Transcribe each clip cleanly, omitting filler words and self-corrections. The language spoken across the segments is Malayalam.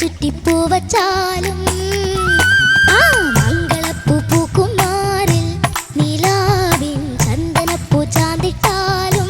ചുറ്റിപ്പൂ വച്ചാലും ആ മംഗളപ്പൂ പൂക്കുമാറിൽ നിലാവിൻ ചന്ദനപ്പൂ ചാന്തിട്ടാലും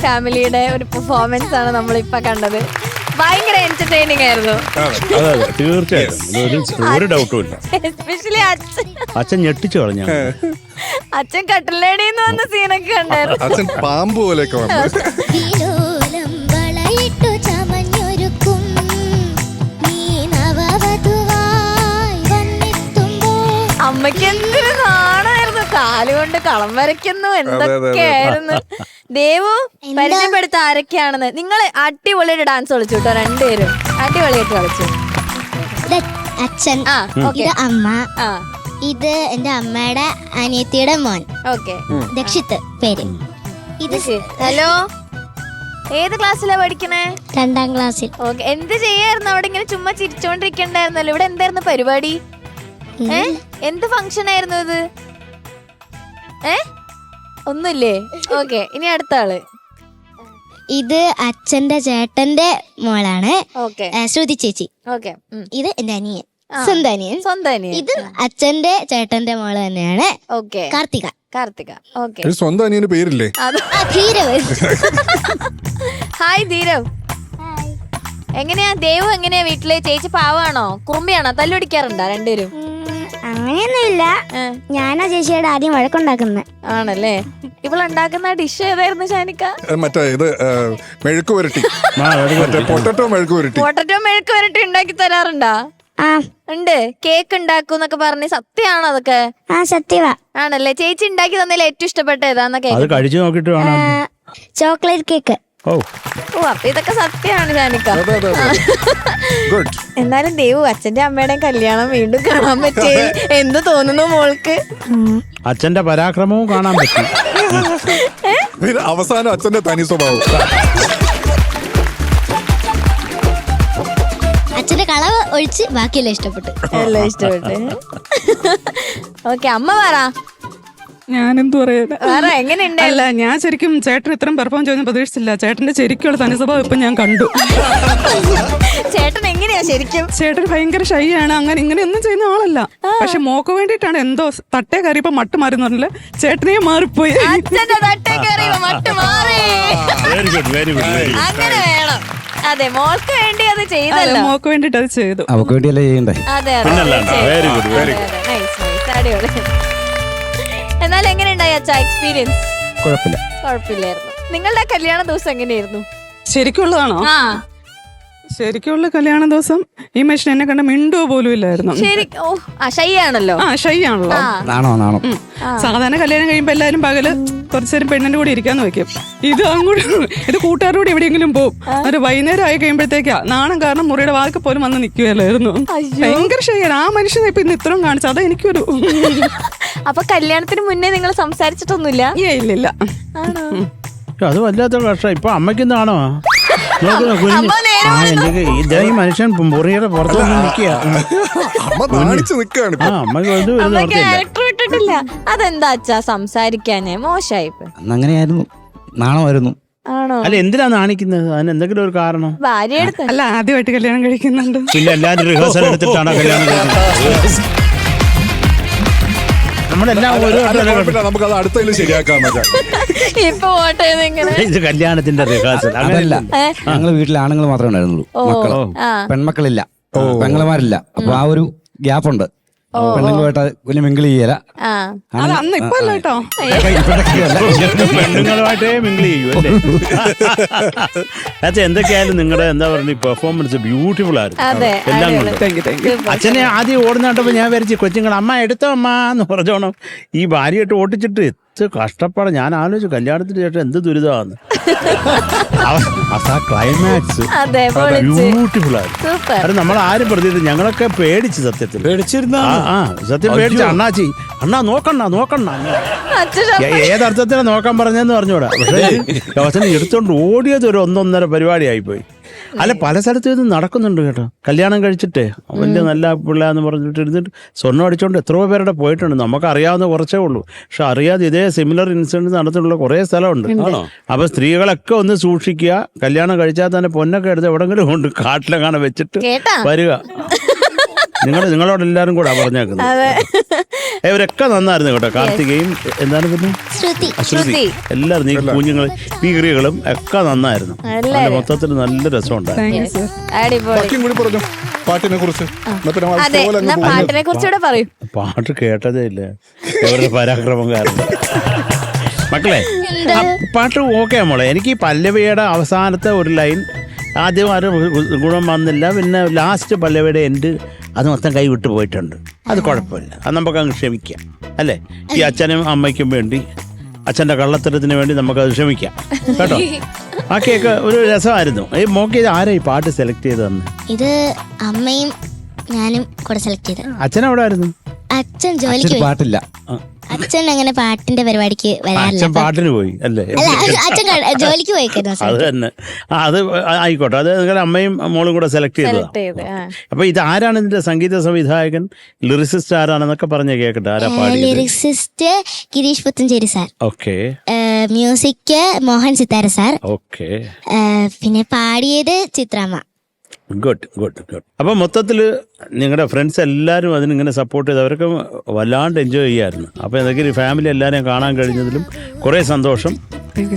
ഫാമിലിയുടെ ഒരു പെർഫോമൻസ് ആണ് നമ്മളിപ്പോ കണ്ടത്. ഭയങ്കര എന്റർടൈനിങ് ആയിരുന്നു. തീർച്ചയായിട്ടും ഒരു ഡൗട്ടും ഇല്ല. എസ്പെഷ്യലി അച്ഛൻ ഞെട്ടിച്ചു കളഞ്ഞ അച്ഛൻ കട്ടിലേടിന്ന് വന്ന സീനൊക്കെ കണ്ടായിരുന്നു. അച്ഛൻ പാമ്പ് പോലെയൊക്കെ വന്നു. അമ്മയ്ക്ക് എന്തൊരു നാണായിരുന്നു, കാലുകൊണ്ട് കളം വരയ്ക്കുന്നു, എന്തൊക്കെയായിരുന്നു. ദേവു പരിചയപ്പെടുത്ത ആരൊക്കെയാണെന്ന്. നിങ്ങൾ അടിപൊളിയുടെ ഡാൻസ് കളിച്ചു കേട്ടോ, രണ്ടുപേരും അടിപൊളിയായിട്ട് കളിച്ചു. അച്ഛൻ, ഇത് അമ്മ, ഇത് എന്റെ അമ്മയുടെ അനിയത്തിയുടെ മോൻ. ഓക്കെ, ദക്ഷിത്ത് പേര്. ഇത് ഹലോ, ഏത് ക്ലാസ്സിലാ പഠിക്കണേ? 2ാം ക്ലാസ്സിൽ. ഓക്കെ, എന്ത് ചെയ്യായിരുന്നു അവിടെ? ഇങ്ങനെ ചുമ്മാ ചിരിച്ചോണ്ടിരിക്കണ്ടായിരുന്നല്ലോ. ഇവിടെ എന്തായിരുന്നു പരിപാടി? എന്ത് ഫംഗ്ഷൻ ആയിരുന്നു ഇത്? ഒന്നുമില്ലേ? ഓക്കെ, ഇനി അടുത്ത ആള്. ഇത് അച്ഛന്റെ ചേട്ടന്റെ മോളാണ്, ശ്രുതി ചേച്ചി. ഓക്കെ, ഇത് എന്റെ അനിയൻ, സ്വന്തം അനിയൻ. ഇത് അച്ഛന്റെ ചേട്ടന്റെ മോള് തന്നെയാണ്. ഓക്കെ, കാർത്തിക. ഓക്കെ, സ്വന്തം അനിയന് പേരില്ലേ? ധീരവ്. ഹായ് ധീരവ്. എങ്ങനെയാ ദേവു? എങ്ങനെയാ വീട്ടില്? ചേച്ചി പാവാണോ കുറുമ്പിയാണോ? തല്ലുപിടിക്കാറുണ്ടോ രണ്ടുപേരും? അങ്ങനെയൊന്നുമില്ല, ഞാനാ ചേച്ചിയുടെ ആദ്യം വഴക്കുണ്ടാക്കുന്നത്. ആണല്ലേ? ഇവളുണ്ടാക്കുന്ന ഡിഷ് ഏതായിരുന്നു ഷാനിക്ക? മറ്റേ ഇത് മെഴുക്ക് പുരട്ടി, പൊട്ടറ്റോ മെഴുക്ക് പുരട്ടി. പൊട്ടറ്റോ മെഴുക്ക് പുരട്ടി ഉണ്ടാക്കി തരാറുണ്ടോ? ഉണ്ട്. കേക്ക് ഉണ്ടാക്കൂന്നൊക്കെ പറഞ്ഞ് സത്യമാണോ അതൊക്കെ? സത്യവാ. ആണല്ലേ? ചേച്ചി ഉണ്ടാക്കി തന്നതിൽ ഏറ്റവും ഇഷ്ടപ്പെട്ട ഏതാന്ന കേക്ക്? കഴിച്ചു നോക്കിട്ട് ചോക്ലേറ്റ് കേക്ക്. ഓ, അപ്പൊ ഇതൊക്കെ സത്യമാണ് ഷാനിക്ക. എന്നാലും ദേവു, അച്ഛന്റെ അമ്മയുടെയും കല്യാണം വീണ്ടും കാണാൻ പറ്റി. എന്ത് തോന്നുന്നു മോൾക്ക്? അച്ഛന്റെ പരാക്രമവും കാണാൻ പറ്റി. അവസാനം അച്ഛന്റെ തനി സ്വഭാവം. അച്ഛന്റെ കളവ് ഒഴിച്ച് ബാക്കിയെല്ലാം ഇഷ്ടപ്പെട്ടു. എല്ലാം ഇഷ്ടപ്പെട്ടു. ഓക്കെ, അമ്മ പറ. ഞാനെന്തു പറയാ. വേറെ എങ്ങനെയുണ്ട്? അല്ല, ഞാൻ ശരിക്കും ചേട്ടൻ ഇത്രയും പെർഫോം ചെയ്യുന്ന പ്രതീക്ഷിച്ചില്ല. ചേട്ടന്റെ ശരിക്കുള്ള തനിസ്വഭാവം ഇപ്പൊ ഞാൻ കണ്ടു. ചേട്ടൻ എങ്ങനെയാ ശരിക്കും? ചേട്ടൻ ഭയങ്കര ഷൈ ആണ്, അങ്ങനെ ഇങ്ങനെയൊന്നും ചെയ്യുന്ന ആളല്ല. പക്ഷെ മോക്ക് വേണ്ടിയിട്ടാണ് എന്തോ തട്ടേ കയറിയപ്പോ മട്ട് മാറി പറഞ്ഞില്ല, ചേട്ടനെ മാറിപ്പോയി. അച്ഛന്റെ തട്ടേ കയറിയപ്പോ മട്ട് മാറി. Very good, very good, very good. അങ്ങനെ വേണം. അതെ, മോൾക്ക് വേണ്ടി അത് ചെയ്തല്ലോ. മോക്ക് വേണ്ടിട്ട് അത് ചെയ്തു. അവക്ക് വേണ്ടിയല്ലേ ചെയ്യണ്ടേ. അതെ, വെരി ഗുഡ്, വെരി ഗുഡ്. അടിപൊളി. എന്നാൽ എങ്ങനെയുണ്ടായി അച്ഛാ എക്സ്പീരിയൻസ്? കുഴപ്പമില്ല. കുഴപ്പമില്ലായിരുന്നു. നിങ്ങളുടെ കല്യാണ ദിവസം എങ്ങനെയായിരുന്നു? ശരിക്കുള്ളതാണോ? ആ, ശരിക്കുള്ള കല്യാണ ദിവസം ഈ മനുഷ്യൻ എന്നെ കണ്ട മിണ്ടോ പോലും ഇല്ലായിരുന്നു. ശരി. ഓ, ഷൈ ആണല്ലോ. ഷൈ ആണല്ലോ. നാണോ. സാധാരണ കല്യാണം കഴിയുമ്പോ എല്ലാരും പകല് കുറച്ചു നേരം പെണ്ണിന്റെ കൂടെ ഇരിക്കാന്ന് വെക്കും. ഇത് അങ്ങോട്ട് ഇത് കൂട്ടുകാരുടെ കൂടെ എവിടെയെങ്കിലും പോകും. ഒരു വൈകുന്നേരം ആയി കഴിയുമ്പോഴത്തേക്കാ നാണം കാരണം മുറിയുടെ വാക്ക് പോലും വന്ന് നിൽക്കുകയല്ലായിരുന്നു. ഭയങ്കര ഷൈയാണ് ആ മനുഷ്യനെ. ഇപ്പൊ ഇന്ന് ഇത്രയും കാണിച്ചു, അതാ എനിക്കൊരു. അപ്പൊ കല്യാണത്തിന് മുന്നേ നിങ്ങൾ സംസാരിച്ചിട്ടൊന്നുമില്ല? ഇല്ല. അത് വല്ലാത്ത കഷ്ടം. ഇപ്പൊ അമ്മയ്ക്കെന്താണോ ഈ മനുഷ്യൻ മുറിയുടെ പുറത്ത് നിൽക്കുക. അമ്മ നാണിച്ച് നിൽക്കാണ് ആ അമ്മയ്ക്ക് ഇത് ഒരു അമ്മയ്ക്ക് നിവർത്തിയില്ല. ഡയറക്ടർ വിട്ടിട്ടില്ല. അതെന്താ അച്ഛാ സംസാരിക്കാനേ? മോശമായിപ്പോ. അന്നങ്ങനെയായിരുന്നു, നാണമായിരുന്നു. ആണോ? അല്ല, എന്തിനാ നാണിക്കുന്നത്? അതിന് എന്തെങ്കിലും ഒരു കാരണം? ഭാര്യ എടുത്ത് അല്ല, ആദ്യമായിട്ട് കല്യാണം കഴിക്കുന്നുണ്ട്. പിന്നെ എല്ലാവരും റിഹേഴ്സൽ എടുത്തിട്ടാണോ കല്യാണം കഴിക്കുന്നത്? നമ്മളെല്ലാം ഒരു നമുക്കത് അടുത്തതിൽ ശരിയാക്കാം. ഇപ്പൊ വോട്ട് ഇങ്ങനെ ഇത് കല്യാണത്തിന്റെ റിഹേഴ്സൽ അതല്ല, ഞങ്ങള് വീട്ടിൽ ആണുങ്ങൾ മാത്രമേ ഉണ്ടായിരുന്നുള്ളൂ. മക്കളോ പെൺമക്കളില്ല, പെങ്ങളുമാരില്ല. അപ്പൊ ആ ഒരു ഗ്യാപ്പ് ഉണ്ട്. പെണ്ണുങ്ങളുമായിട്ട് വലിയ മിങ്കിൾ ചെയ്യല. അത് അന്ന് ഇപ്പൊ അല്ല കേട്ടോ. പെണ്ണുങ്ങളുമായിട്ടേ മിങ്കിൾ ചെയ്യൂ അല്ലേ? അച്ഛൻ എന്തൊക്കെയായാലും നിങ്ങളുടെ എന്താ പറയുക പെർഫോമൻസ് ബ്യൂട്ടിഫുൾ ആയിരുന്നു. എല്ലാം കൊണ്ട് അച്ഛനെ ആദ്യം ഓടുന്നോട്ടപ്പോ ഞാൻ വരച്ച് കൊച്ചുങ്ങൾ അമ്മ എടുത്തോ അമ്മ എന്ന് പറഞ്ഞോണം. ഈ ഭാര്യയായിട്ട് ഓട്ടിച്ചിട്ട് കഷ്ടപ്പാട്. ഞാൻ ആലോചിച്ചു കല്യാണത്തിന് ശേഷം എന്ത് ദുരിതമാന്ന്. ക്ലൈമാക്സ് ബ്യൂട്ടിഫുൾ ആയിരുന്നു. അത് നമ്മൾ ആരും പ്രതീക്ഷിച്ചു. ഞങ്ങളൊക്കെ പേടിച്ച് സത്യത്തിൽ പേടിച്ചിരുന്ന സത്യം പേടിച്ച അണ്ണാച്ചി അണ്ണാ നോക്കണ്ട ഏതർത്ഥത്തിലാണ് നോക്കാൻ പറഞ്ഞെന്ന് പറഞ്ഞൂടാ. പക്ഷേ അവസാനം എടുത്തോണ്ട് ഓടിയത് ഒരു 1.5 പരിപാടിയായിപ്പോയി. അല്ല, പല സ്ഥലത്തും ഇത് നടക്കുന്നുണ്ട് കേട്ടോ. കല്യാണം കഴിച്ചിട്ട് വലിയ നല്ല പിള്ളേന്ന് പറഞ്ഞിട്ട് ഇരുന്നിട്ട് സ്വർണ്ണം അടിച്ചോണ്ട് എത്രയോ പേരുടെ പോയിട്ടുണ്ട്. നമുക്ക് അറിയാവുന്ന കുറച്ചേ ഉള്ളൂ. പക്ഷെ അറിയാതെ ഇതേ സിമിലർ ഇൻസിഡൻസ് നടത്തിയിട്ടുള്ള കുറേ സ്ഥലമുണ്ട്. അപ്പൊ സ്ത്രീകളൊക്കെ ഒന്ന് സൂക്ഷിക്കുക. കല്യാണം കഴിച്ചാൽ തന്നെ പൊന്നൊക്കെ എടുത്ത് എവിടെങ്കിലും കൊണ്ട് കാട്ടിലെങ്ങാനും വെച്ചിട്ട് വരിക. നിങ്ങളോട് എല്ലാരും കൂടെ പറഞ്ഞേക്കുന്നത്. ഇവരൊക്കെ നന്നായിരുന്നു കേട്ടോ. കാർത്തികയും എന്താണ് പിന്നെ ശ്രുതി എല്ലാവരും, ഈ കുഞ്ഞുങ്ങൾ പീറികളും ഒക്കെ നന്നായിരുന്നു. മൊത്തത്തിൽ നല്ല രസമുണ്ടായിരുന്നു. പാട്ടിനെ കുറിച്ച് പാട്ട് കേട്ടതേ ഇല്ല. ഇവരുടെ പരാക്രമം കാരണം. മക്കളെ പാട്ട് ഓക്കെ മോളെ. എനിക്ക് ഈ പല്ലവിയുടെ അവസാനത്തെ ഒരു ലൈൻ ആദ്യം ആരും ഗുണം വന്നില്ല. പിന്നെ ലാസ്റ്റ് പല്ലവിയുടെ എൻഡ് അത് മൊത്തം കൈ വിട്ടു പോയിട്ടുണ്ട്. അത് കുഴപ്പമില്ല, അത് നമുക്ക് അങ്ങ് ക്ഷമിക്കാം അല്ലേ? ഈ അച്ഛനും അമ്മയ്ക്കും വേണ്ടി, അച്ഛൻ്റെ കള്ളത്തരത്തിന് വേണ്ടി നമുക്കത് ക്ഷമിക്കാം കേട്ടോ. ബാക്കിയൊക്കെ ഒരു രസമായിരുന്നു. ഈ മോക്ക് ഇത് ആരാ ഈ പാട്ട് സെലക്ട് ചെയ്തതെന്ന്? ഇത് അമ്മയും ഞാനും കൂടെ സെലക്ട് ചെയ്തത്. അച്ഛൻ എവിടെ ആയിരുന്നു? അച്ഛൻ ജോലിക്ക് പാട്ടില്ല. അച്ഛൻ അങ്ങനെ പാട്ടിന്റെ പരിപാടിക്ക് വരാറില്ല. അച്ഛൻ പാട്ടിന് പോയി അല്ലേ? അച്ഛൻ ജോലിക്ക് പോയിക്കായിരുന്നു. അത് തന്നെ. അത് ആയിക്കോട്ടെ. അത് നിങ്ങളുടെ അമ്മയും മോളും കൂടെ സെലക്ട് ചെയ്തത്. അപ്പൊ ഇത് ആരാണ് ഇതിന്റെ സംഗീത സംവിധായകൻ, ലിറിസിസ്റ്റ് ആരാണെന്നൊക്കെ പറഞ്ഞ കേക്കട്ടെ. ആരാ പാടി? Lyricist Girish Puthenchery sir. Okay. Music Mohan Sithara sir. Okay. പിന്നെ പാടിയത് ചിത്രാമ്മ. ഗുഡ്. അപ്പൊ മൊത്തത്തില് നിങ്ങളുടെ ഫ്രണ്ട്സ് എല്ലാവരും അതിനിങ്ങനെ സപ്പോർട്ട് ചെയ്ത് അവരൊക്കെ വല്ലാണ്ട് എൻജോയ് ചെയ്യായിരുന്നു. അപ്പൊ എന്തെങ്കിലും ഫാമിലി എല്ലാവരെയും കാണാൻ കഴിഞ്ഞതിലും കുറേ സന്തോഷം.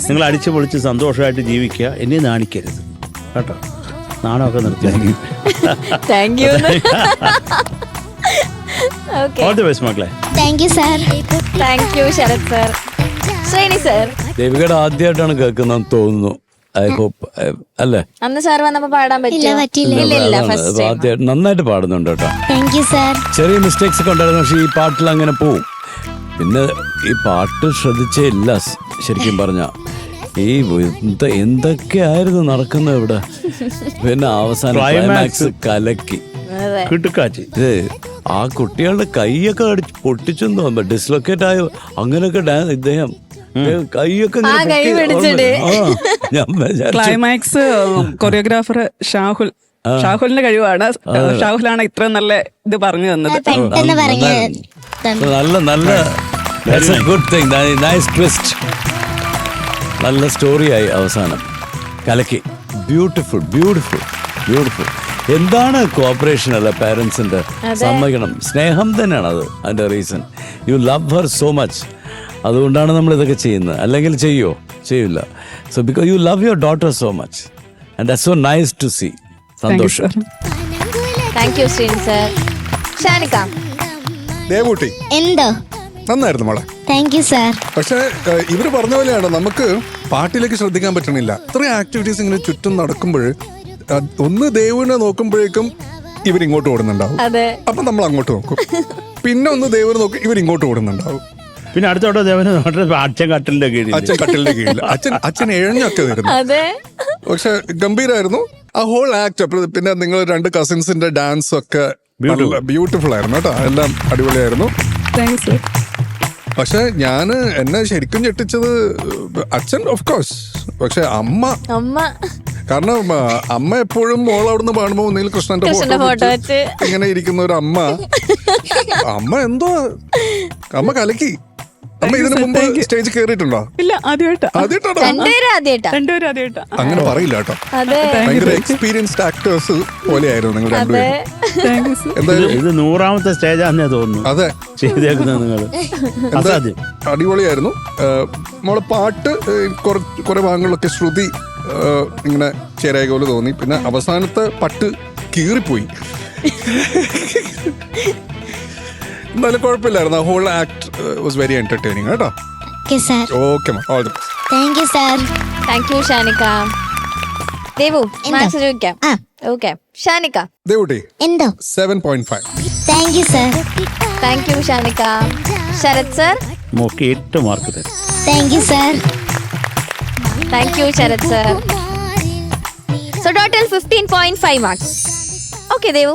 നിങ്ങൾ അടിച്ചു പൊളിച്ച് സന്തോഷമായിട്ട് ജീവിക്കുക. ഇനി നാണിക്കരുത് കേട്ടോ. നാണമൊക്കെ നിർത്തി. Thank you. All the best മക്കളെ. Thank you sir. Thank you Sharath sir. Sreeni sir, ദേവികയുടെ ആദ്യമായിട്ടാണ് കേൾക്കുന്നതെന്ന് തോന്നുന്നു. ഐ ഹോപ്പ് അല്ലേ? അന്ന് സാർ വന്നപ്പോ പാടാൻ പറ്റില്ല. നന്നായിട്ട് പാടുന്നുണ്ട് കേട്ടോ. Thank you sir. ചെറിയ മിസ്റ്റേക്സ് ഒക്കെ ഉണ്ടായിരുന്നു, പക്ഷെ ഈ പാട്ടിൽ അങ്ങനെ പോവും. പിന്നെ ഈ പാട്ട് ശ്രദ്ധിച്ചേ ഇല്ല ശരിക്കും പറഞ്ഞ. ഈ എന്തൊക്കെയായിരുന്നു നടക്കുന്നത് ഇവിടെ. പിന്നെ അവസാനം ക്ലൈമാക്സ് കലക്കി. ആ കുട്ടികളുടെ കൈയൊക്കെ അടിച്ച് പൊട്ടിച്ചെന്ന് തോന്നുന്നു. ഡിസ്ലൊക്കേറ്റ് ആയോ അങ്ങനെയൊക്കെ ഇദ്ദേഹം കൈയൊക്കെ ക്ലൈമാക്സ് കൊറിയോഗ്രാഫർ ഷാഹുലിന്റെ കഴിവാണ്. ഷാഹുലാണ് ഇത്ര നല്ല ഇത് പറഞ്ഞു തന്നത്. നല്ല That's a good thing. Nice twist. നല്ല സ്റ്റോറിയായി അവസാനം. കലക്കി. Beautiful beautiful beautiful. എന്താണ് കോപ്പറേഷൻ അല്ല പാരൻസിന്റെ സമ്മതിക്കണം. സ്നേഹം തന്നെയാണ് അത് അതിന്റെ reason. You love her so much. അതുകൊണ്ടാണ് നമ്മൾ ഇതൊക്കെ ചെയ്യുന്നത്. അല്ലെങ്കിൽ ചെയ്യില്ല. So because you love your daughter so much and that's so nice to see. സന്തോഷം. Thank you Sreen sir. Shanika. Devootty എന്തോ നന്നായിരുന്നു മോളെ. Thank you sir. പക്ഷെ ഇവര് പറഞ്ഞ പോലെയാണ്, നമുക്ക് പാട്ടിലേക്ക് ശ്രദ്ധിക്കാൻ പറ്റണില്ല. ഇത്രയും ആക്ടിവിറ്റീസ് ഇങ്ങനെ ചുറ്റും നടക്കുമ്പോൾ ഒന്ന് ദേവുവിനെ നോക്കുമ്പോഴേക്കും ഇവരിങ്ങോട്ട് ഓടുന്നുണ്ടാവും. അപ്പൊ നമ്മൾ അങ്ങോട്ട് നോക്കും. പിന്നെ ഒന്ന് ദേവുവിനെ നോക്കും, ഇവരിങ്ങോട്ട് ഓടുന്നുണ്ടാവും. പിന്നെ അടുത്തോട്ടോ ദേവന് അച്ഛൻ കട്ടിലിന്റെ കീഴിൽ അച്ഛൻ എഴഞ്ഞൊക്കെ വരുന്നു. പക്ഷെ ഗംഭീരായിരുന്നു ആ ഹോൾ ആക്ട്. പിന്നെ നിങ്ങൾ 2 കസിൻസിന്റെ ഡാൻസ് ഒക്കെ ബ്യൂട്ടിഫുൾ ആയിരുന്നു കേട്ടോ. എല്ലാം അടിപൊളിയായിരുന്നു. പക്ഷെ എന്നെ ശരിക്കും ഞെട്ടിച്ചത് അച്ഛൻ ഓഫ് കോഴ്സ്. പക്ഷെ അമ്മ കാരണം അമ്മ എപ്പോഴും മോൾ അവിടുന്ന് പാടുമ്പോ ഒന്നെങ്കിൽ കൃഷ്ണന്റെ ഫോട്ടോ ഇങ്ങനെ ഇരിക്കുന്ന ഒരു അമ്മ എന്തോ അമ്മ കലക്കി. അമ്മ ഇതിനു മുമ്പ് സ്റ്റേജ് കേറിയിട്ടുണ്ടോ? ഇല്ല, ആദ്യമായിട്ടാണോ? അങ്ങനെ പറയില്ല കേട്ടോ. ഭയങ്കര എക്സ്പീരിയൻസ്ഡ് ആക്ടേഴ്സ് പോലെയായിരുന്നു നിങ്ങൾ രണ്ടുപേരും. എന്തായാലും ഇത് 100ാമത്തെ സ്റ്റേജാന്നേ തോന്നുന്നു. അതെ, ചെയ്തേക്കുന്നത് നിങ്ങൾ. അടിപൊളിയായിരുന്നു. മോളെ പാട്ട് കുറെ ഭാഗങ്ങളിലൊക്കെ ശ്രുതി ഇങ്ങനെ ചേരായ പോലെ തോന്നി. പിന്നെ അവസാനത്തെ പട്ട് കീറിപ്പോയി. എന്നാലും കുഴപ്പമില്ലായിരുന്നു. Whole act was very entertaining കേട്ടോ. Okay all the best. Thank you sir. Thank you Shanika. Devu maths ചോദിക്കാം. ഓക്കെ ഷാനിക്ക. ദേവുട്ടി എന്തോ 7.5. Thank you sir. Thank you Shanika. Sharath sir. Mock 8 mark തരും. Thank you sir. Thank you Sharath sir. So total 15.5 marks. Okay Devu.